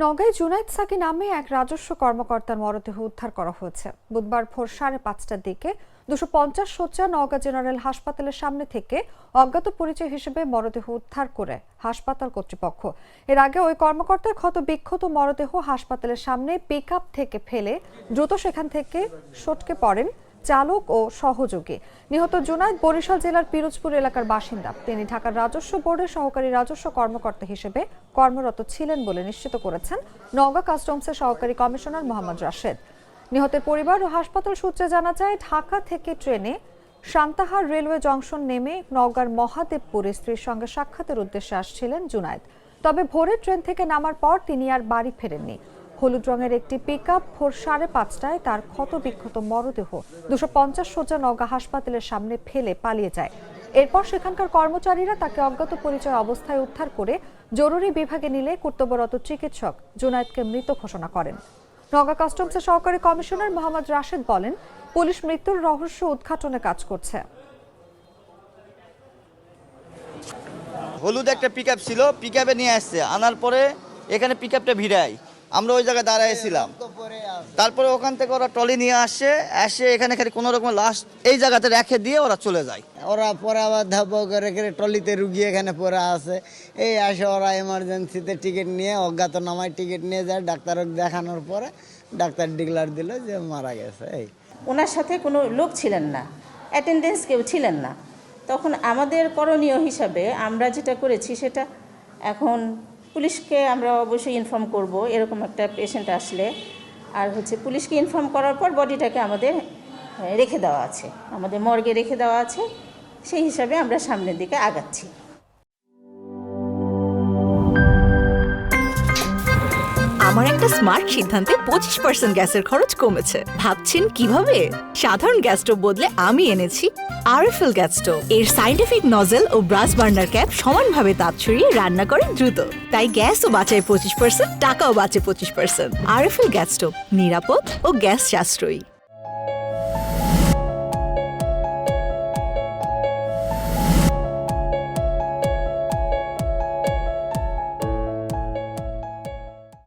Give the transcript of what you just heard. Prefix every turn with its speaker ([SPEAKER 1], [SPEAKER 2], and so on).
[SPEAKER 1] নওগাঁয় Junaid Psaki নামে এক রাজস্ব কর্মকর্তার মরদেহ উদ্ধার করা হয়েছে। বুধবার ভোর 5:30টার দিকে 250 শয্যা নওগাঁ জেনারেল হাসপাতালের সামনে থেকে অজ্ঞাত পরিচয় হিসেবে মরদেহ উদ্ধার করে হাসপাতাল কর্তৃপক্ষ। এর আগে ওই কর্মকর্তার ক্ষত বিক্ষত মরদেহ হাসপাতালের সামনে পিকআপ থেকে ফেলে দ্রুত সেখান থেকে সটকে পড়েন চালক ও সহযোগী। নিহত জুনায়েদ বরিশাল জেলার পিরোজপুর এলাকার বাসিন্দা। তিনি ঢাকার রাজস্ব বোর্ডের সহকারী রাজস্ব কর্মকর্তা হিসেবে কর্মরত ছিলেন বলে নিশ্চিত করেছেন নওগাঁ কাস্টমসের সহকারী কমিশনার মোহাম্মদ রাশেদ। নিহতের পরিবার ও হাসপাতাল সূত্রে জানা যায়, ঢাকা থেকে ট্রেনে সান্তাহার রেলওয়ে জংশন নেমে নওগাঁর মহাদেবপুরে স্ত্রীর সঙ্গে সাক্ষাতের উদ্দেশ্যে আসছিলেন জুনায়েদ। তবে ভোরে ট্রেন থেকে নামার পর তিনি আর বাড়ি ফেরেননি। হলুদ রঙের একটি পিকআপ ভোর 5:30টায় তার ক্ষত বিক্ষত মরদেহ 250 শয্যা নওগাঁ হাসপাতালের সামনে ফেলে পালিয়ে যায়। এরপর সেখানকার কর্মচারীরা তাকে অজ্ঞাত পরিচয় অবস্থায় উদ্ধার করে জরুরি বিভাগে নিলে কর্তব্যরত চিকিৎসক জুনায়েদকে মৃত ঘোষণা করেন। নওগাঁ কাস্টমসের সহকারী কমিশনার মোহাম্মদ রাশেদ বলেন, পুলিশ মৃত্যুর রহস্য উদ্ঘাটনে কাজ করছে।
[SPEAKER 2] হলুদ একটা পিকআপ ছিল, পিকআপে নিয়ে আসছে, আনার পরে এখানে পিকআপটা ভিড়াই, আমরা ওই জায়গায় দাঁড়াইছিলাম। তারপরে ওখান থেকে ওরা ট্রলি নিয়ে এসে এখানে খালি কোনো রকম লাশ এই জায়গাতে রেখে দিয়ে ওরা চলে যায়।
[SPEAKER 3] ওরা পরে আবার ধাপ করে ট্রলিতে রুগী এখানে পরে আছে। এই আসে ওরা এমার্জেন্সিতে টিকিট নিয়ে অজ্ঞাত নামায় টিকিট নিয়ে যায়। ডাক্তারকে দেখানোর পরে ডাক্তার ডিক্লার দিল যে মারা গেছে। এই
[SPEAKER 4] ওনার সাথে কোনো লোক ছিলেন না, অ্যাটেন্ডেন্স কেউ ছিলেন না। তখন আমাদের করণীয় হিসাবে আমরা যেটা করেছি সেটা, এখন পুলিশকে আমরা অবশ্যই ইনফর্ম করব এরকম একটা পেশেন্ট আসলে। আর পুলিশকে ইনফর্ম করার পর বডিটাকে আমাদের রেখে দেওয়া আছে, আমাদের মর্গে রেখে দেওয়া আছে। সেই হিসাবে আমরা সামনের দিকে আগাচ্ছি।
[SPEAKER 5] আমার একটা স্মার্ট সিদ্ধান্তে 25% গ্যাসের খরচ কমেছে। ভাবছেন কিভাবে? সাধারণ গ্যাস স্টোভ বদলে আমি এনেছি আরএফএল গ্যাস স্টোভ। এর সাইন্টিফিক নজল ও ব্রাস বার্নার ক্যাপ সমানভাবে তাপ ছড়িয়ে রান্না করে দ্রুত। তাই গ্যাসও বাঁচায় 25%, টাকাও বাঁচে 25%। আরএফএল গ্যাস স্টোভ নিরাপদ ও গ্যাস সাশ্রয়ী।